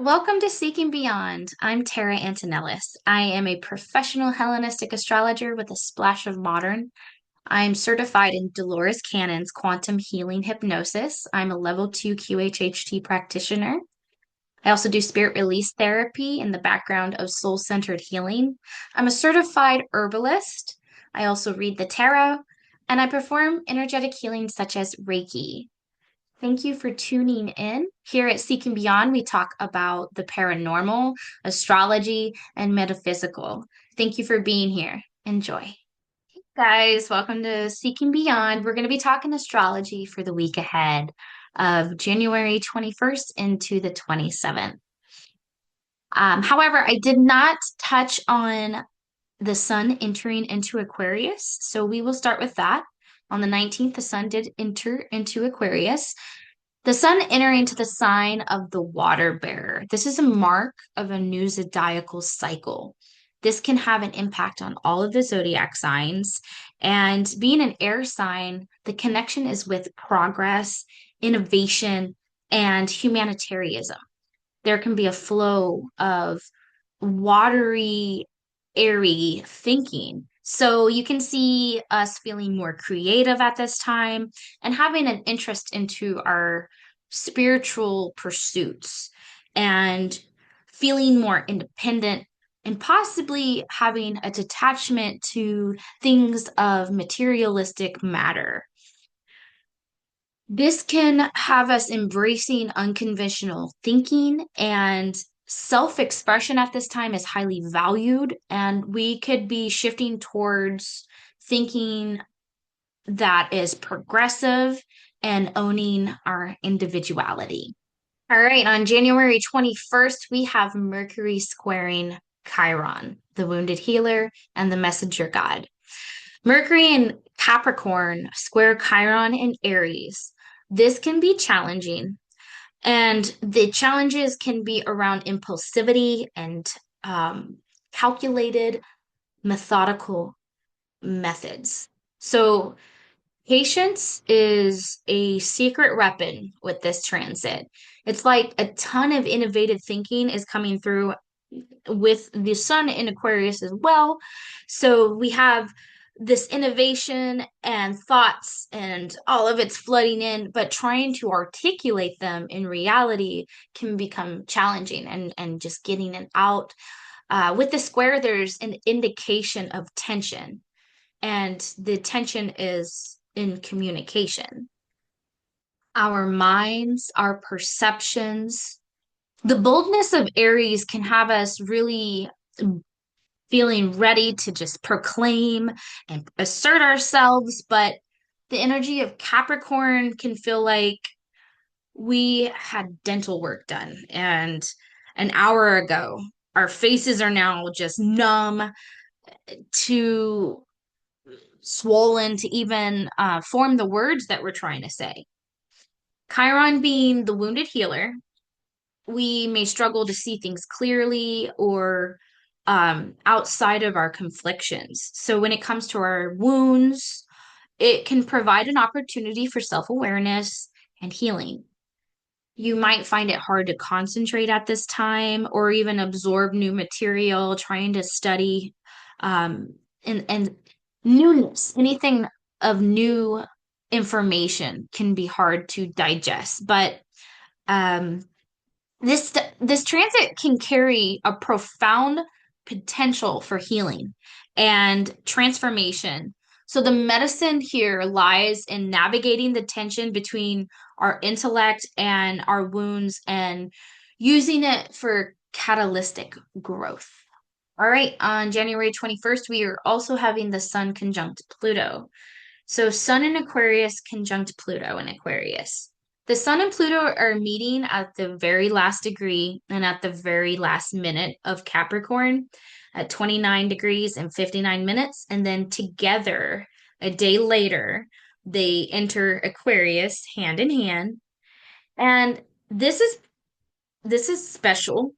Welcome to Seeking Beyond. I'm Tara Antonellis. I am a professional Hellenistic astrologer with a splash of modern. I'm certified in Dolores Cannon's quantum healing hypnosis. I'm a level 2 QHHT practitioner. I also do spirit release therapy in the background of soul centered healing. I'm a certified herbalist. I also read the tarot and I perform energetic healing such as Reiki. Thank you for tuning in. Here at Seeking Beyond, we talk about the paranormal, astrology, and metaphysical. Thank you for being here. Enjoy. Guys, welcome to Seeking Beyond. We're going to be talking astrology for the week ahead of January 21st into the 27th. However, I did not touch on the sun entering into Aquarius, so we will start with that. On the 19th, the sun did enter into Aquarius. The sun entering into the sign of the water bearer. This is a mark of a new zodiacal cycle. This can have an impact on all of the zodiac signs. And being an air sign, the connection is with progress, innovation, and humanitarianism. There can be a flow of watery, airy thinking. So you can see us feeling more creative at this time and having an interest into our spiritual pursuits and feeling more independent and possibly having a detachment to things of materialistic matter. This can have us embracing unconventional thinking, and self-expression at this time is highly valued, and we could be shifting towards thinking that is progressive and owning our individuality. All right, on January 21st, we have Mercury squaring Chiron, the wounded healer and the messenger god. Mercury in Capricorn square Chiron in Aries. This can be challenging, and the challenges can be around impulsivity and calculated, methodical methods. So, patience is a secret weapon with this transit. It's like a ton of innovative thinking is coming through with the sun in Aquarius as well. So we have this innovation and thoughts and all of it's flooding in, but trying to articulate them in reality can become challenging and just getting it out. With the square, there's an indication of tension, and the tension is in communication. Our minds, our perceptions, the boldness of Aries can have us really feeling ready to just proclaim and assert ourselves, but the energy of Capricorn can feel like we had dental work done and an hour ago. Our faces are now just numb to swollen to even form the words that we're trying to say. Chiron being the wounded healer, we may struggle to see things clearly or outside of our conflictions. So when it comes to our wounds, it can provide an opportunity for self-awareness and healing. You might find it hard to concentrate at this time or even absorb new material, trying to study and newness, anything of new information can be hard to digest. But um, this transit can carry a profound potential for healing and transformation. So the medicine here lies in navigating the tension between our intellect and our wounds and using it for catalytic growth. All right, on January 21st, we are also having the Sun conjunct Pluto. So Sun in Aquarius conjunct Pluto in Aquarius. The Sun and Pluto are meeting at the very last degree and at the very last minute of Capricorn at 29 degrees and 59 minutes. And then together, a day later, they enter Aquarius hand in hand. And this is this is special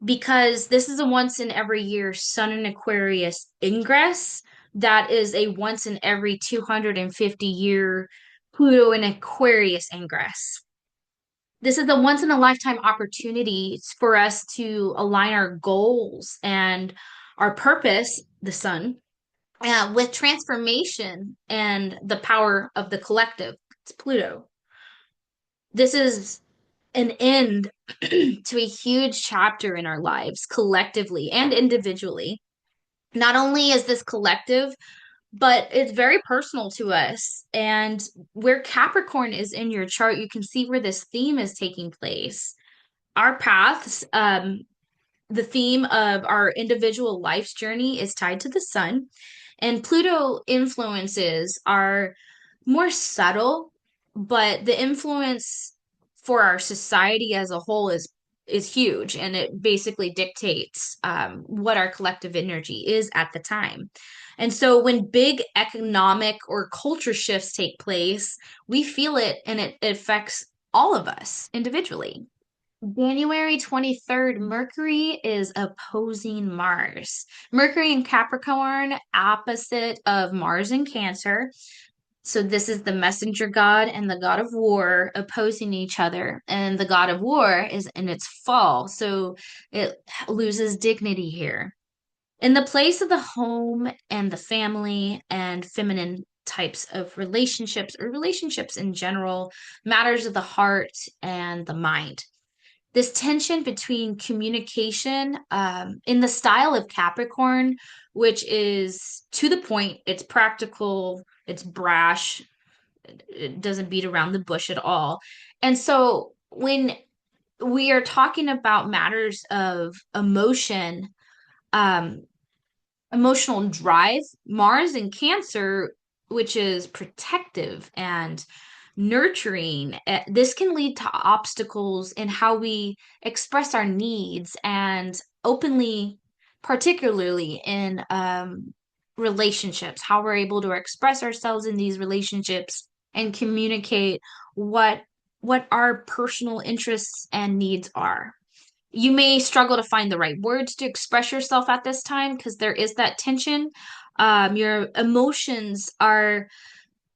because this is a once in every year Sun in Aquarius ingress that is a once in every 250 year Pluto in Aquarius ingress. This is a once in a lifetime opportunity for us to align our goals and our purpose, the sun, with transformation and the power of the collective. It's Pluto. This is an end to a huge chapter in our lives, collectively and individually. Not only is this collective, but it's very personal to us. And where Capricorn is in your chart, you can see where this theme is taking place. Our paths, the theme of our individual life's journey is tied to the sun, and Pluto influences are more subtle, but the influence for our society as a whole is huge, and it basically dictates what our collective energy is at the time. And so when big economic or culture shifts take place, we feel it and it affects all of us individually. January 23rd, Mercury is opposing Mars. Mercury in Capricorn, opposite of Mars in Cancer. So this is the messenger god and the god of war opposing each other. And the god of war is in its fall. So it loses dignity here. In the place of the home and the family and feminine types of relationships or relationships in general, matters of the heart and the mind, this tension between communication in the style of Capricorn, which is to the point, it's practical, it's brash, it doesn't beat around the bush at all. And so when we are talking about matters of emotion, um, emotional drive, Mars in Cancer, which is protective and nurturing, this can lead to obstacles in how we express our needs and openly, particularly in relationships, how we're able to express ourselves in these relationships and communicate what what our personal interests and needs are. You may struggle to find the right words to express yourself at this time because there is that tension. Your emotions are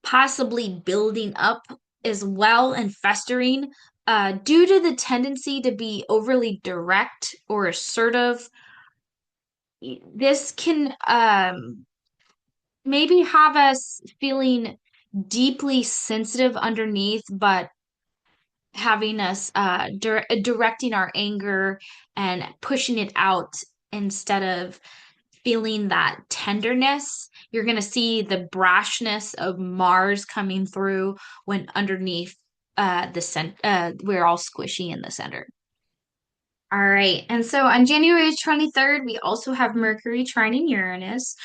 possibly building up as well and festering due to the tendency to be overly direct or assertive. This can maybe have us feeling deeply sensitive underneath, but having us directing our anger and pushing it out instead of feeling that tenderness. You're going to see the brashness of Mars coming through when underneath we're all squishy in the center. All right. And so on January 23rd, we also have Mercury trining Uranus,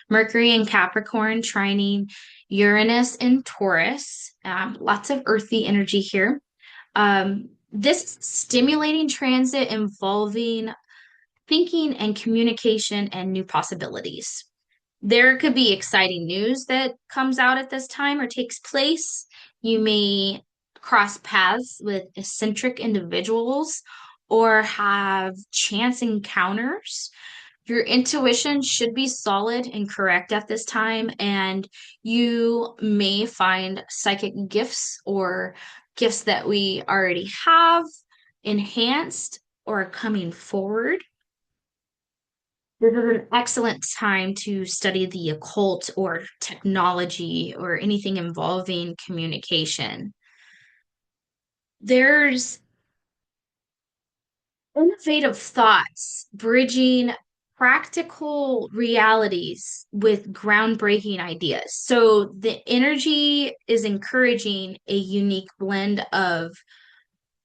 Mercury in Capricorn trining Uranus in Taurus. Lots of earthy energy here. This stimulating transit involving thinking and communication and new possibilities. There could be exciting news that comes out at this time or takes place. You may cross paths with eccentric individuals or have chance encounters. Your intuition should be solid and correct at this time, and you may find psychic gifts or gifts that we already have enhanced or coming forward. This is an excellent time to study the occult or technology or anything involving communication. There's innovative thoughts bridging practical realities with groundbreaking ideas. So the energy is encouraging a unique blend of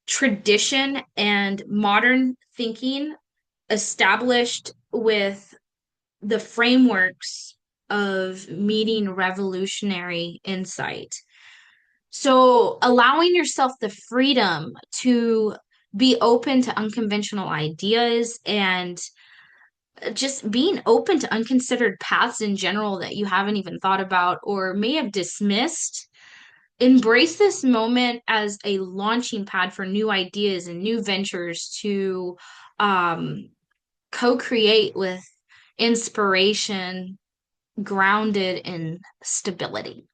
tradition and modern thinking established with the frameworks of meeting revolutionary insight. So, allowing yourself the freedom to be open to unconventional ideas and just being open to unconsidered paths in general that you haven't even thought about or may have dismissed. Embrace this moment as a launching pad for new ideas and new ventures to um, co create with inspiration grounded in stability.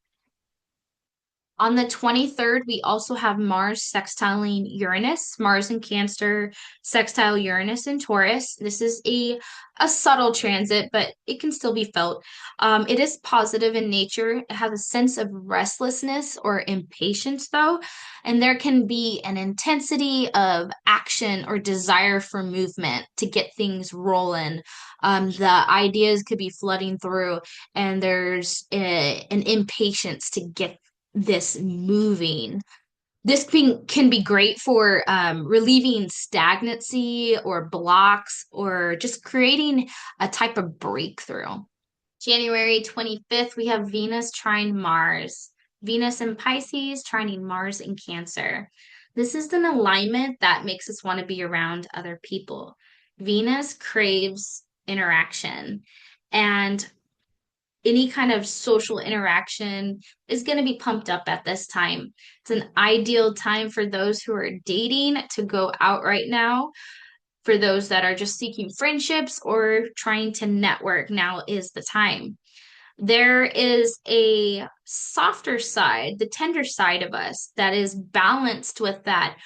On the 23rd, we also have Mars sextiling Uranus, Mars in Cancer, sextile Uranus in Taurus. This is a subtle transit, but it can still be felt. It is positive in nature. It has a sense of restlessness or impatience, though, and there can be an intensity of action or desire for movement to get things rolling. The ideas could be flooding through, and there's an impatience to get this moving. Can be great for relieving stagnancy or blocks or just creating a type of breakthrough. January 25th, we have Venus trine Mars. Venus in Pisces, trining Mars in Cancer. This is an alignment that makes us want to be around other people. Venus craves interaction, and any kind of social interaction is going to be pumped up at this time. It's an ideal time for those who are dating to go out right now. For those that are just seeking friendships or trying to network, now is the time. There is a softer side, the tender side of us, that is balanced with that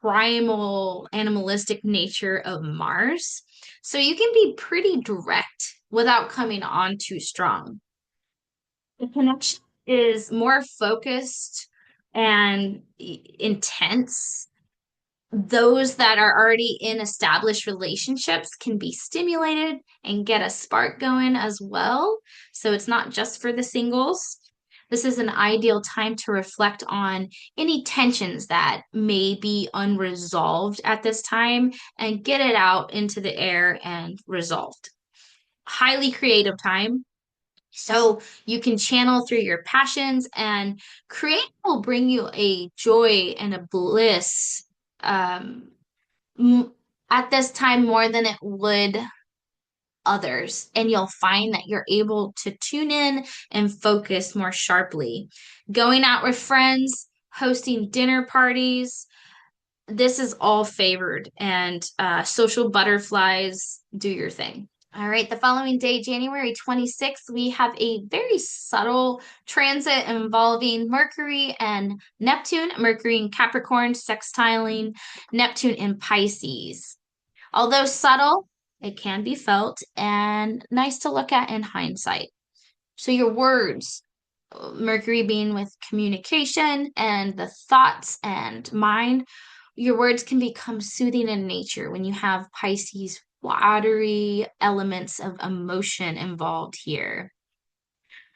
primal, animalistic nature of Mars. So you can be pretty direct without coming on too strong. The connection is more focused and intense. Those that are already in established relationships can be stimulated and get a spark going as well. So it's not just for the singles. This is an ideal time to reflect on any tensions that may be unresolved at this time and get it out into the air and resolved. Highly creative time, so you can channel through your passions, and create will bring you a joy and a bliss um, at this time more than it would others. And you'll find that you're able to tune in and focus more sharply. Going out with friends, hosting dinner parties, this is all favored, and social butterflies, do your thing. All right, the following day, January 26th, we have a very subtle transit involving Mercury and Neptune, Mercury in Capricorn, sextiling Neptune in Pisces. Although subtle, it can be felt and nice to look at in hindsight. So, your words, Mercury being with communication and the thoughts and mind, your words can become soothing in nature when you have Pisces watery elements of emotion involved here.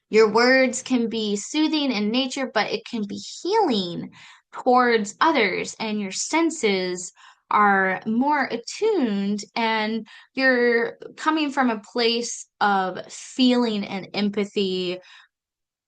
Your words can be soothing in nature, but it can be healing towards others, and your senses are more attuned, and you're coming from a place of feeling and empathy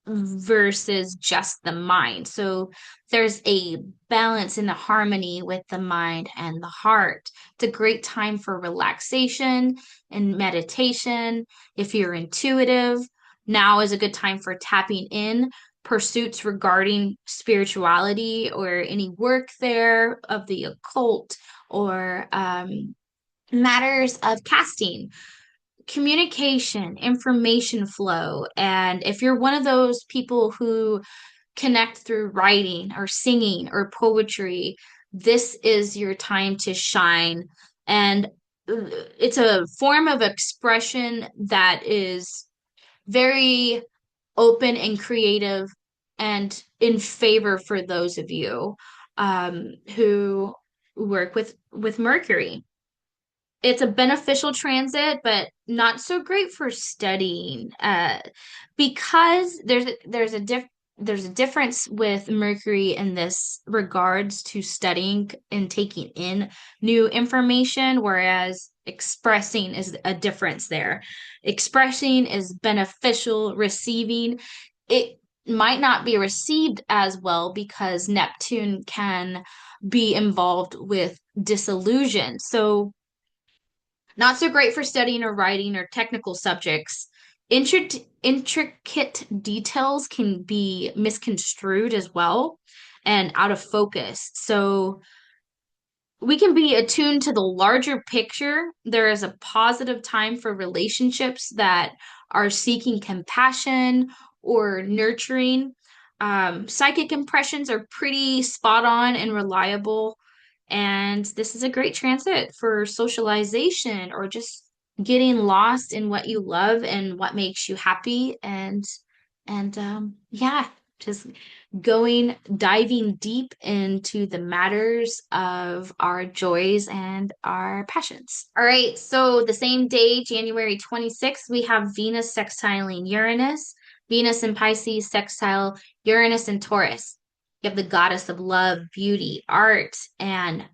versus just the mind. So there's a balance and a harmony with the mind and the heart. It's a great time for relaxation and meditation. If you're intuitive, now is a good time for tapping in pursuits regarding spirituality or any work there of the occult, or matters of casting, communication, information flow. And if you're one of those people who connect through writing or singing or poetry, this is your time to shine. And it's a form of expression that is very open and creative and in favor for those of you who work with Mercury. It's a beneficial transit, but not so great for studying, because there's a difference with Mercury in this regards to studying and taking in new information, whereas expressing is a difference there. Expressing is beneficial, receiving it might not be received as well because Neptune can be involved with disillusion. So not so great for studying or writing or technical subjects. Intricate details can be misconstrued as well and out of focus. So we can be attuned to the larger picture. There is a positive time for relationships that are seeking compassion or nurturing. Psychic impressions are pretty spot on and reliable. And this is a great transit for socialization or just getting lost in what you love and what makes you happy. And yeah, just diving deep into the matters of our joys and our passions. All right, so the same day, January 26th, we have Venus sextiling Uranus, Venus in Pisces sextile Uranus and Taurus. You have the goddess of love, beauty, art, and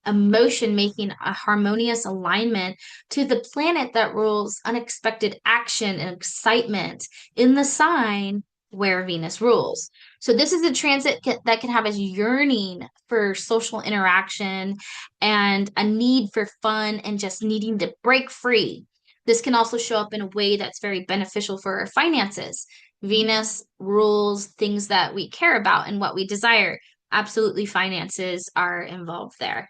emotion making a harmonious alignment to the planet that rules unexpected action and excitement in the sign where Venus rules. So this is a transit that can have us yearning for social interaction and a need for fun and just needing to break free. This can also show up in a way that's very beneficial for our finances. Venus rules things that we care about and what we desire. Absolutely, finances are involved there.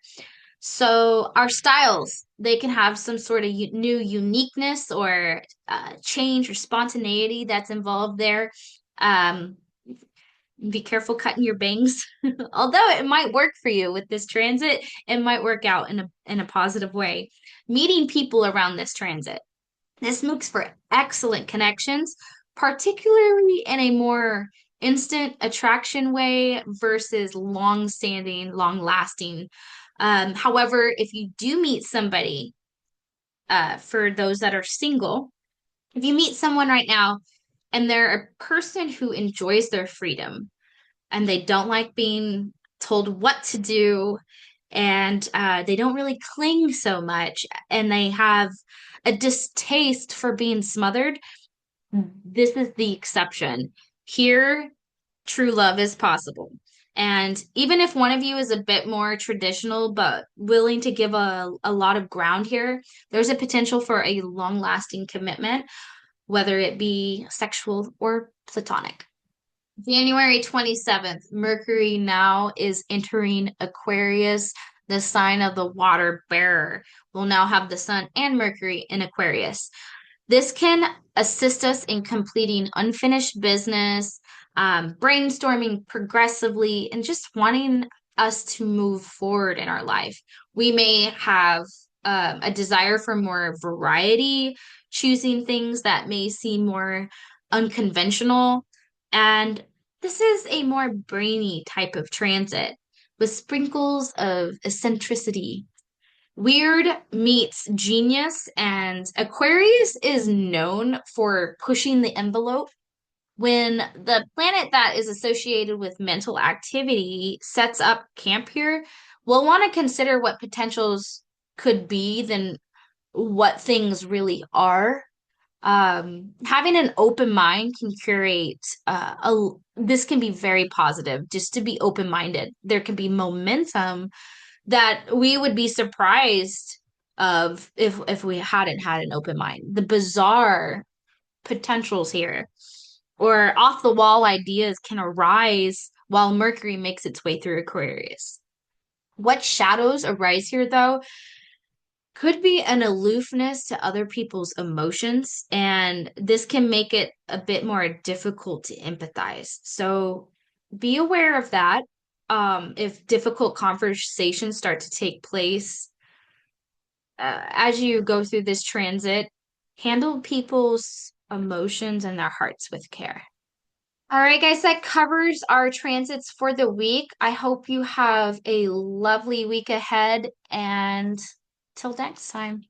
So our styles, they can have some sort of new uniqueness or change or spontaneity that's involved there. Um, be careful cutting your bangs. Although it might work for you with this transit, it might work out in a positive way. Meeting people around this transit. This makes for excellent connections, particularly in a more instant attraction way versus long-standing, long-lasting. However, if you do meet somebody, for those that are single, if you meet someone right now and they're a person who enjoys their freedom and they don't like being told what to do and they don't really cling so much and they have a distaste for being smothered, this is the exception. Here, true love is possible. And even if one of you is a bit more traditional but willing to give a lot of ground here, there's a potential for a long lasting commitment, whether it be sexual or platonic. January 27th, Mercury now is entering Aquarius, the sign of the water bearer. We'll now have the Sun and Mercury in Aquarius. This can assist us in completing unfinished business, brainstorming progressively, and just wanting us to move forward in our life. We may have a desire for more variety, choosing things that may seem more unconventional. And this is a more brainy type of transit with sprinkles of eccentricity. Weird meets genius, and Aquarius is known for pushing the envelope. When the planet that is associated with mental activity sets up camp here, we'll want to consider what potentials could be than what things really are. Having an open mind can curate this can be very positive, just to be open-minded. There can be momentum that we would be surprised of if we hadn't had an open mind. The bizarre potentials here or off the wall ideas can arise while Mercury makes its way through Aquarius. What shadows arise here, though, could be an aloofness to other people's emotions, and this can make it a bit more difficult to empathize. So be aware of that. If difficult conversations start to take place as you go through this transit, handle people's emotions and their hearts with care. All right, guys, that covers our transits for the week. I hope you have a lovely week ahead, and till next time.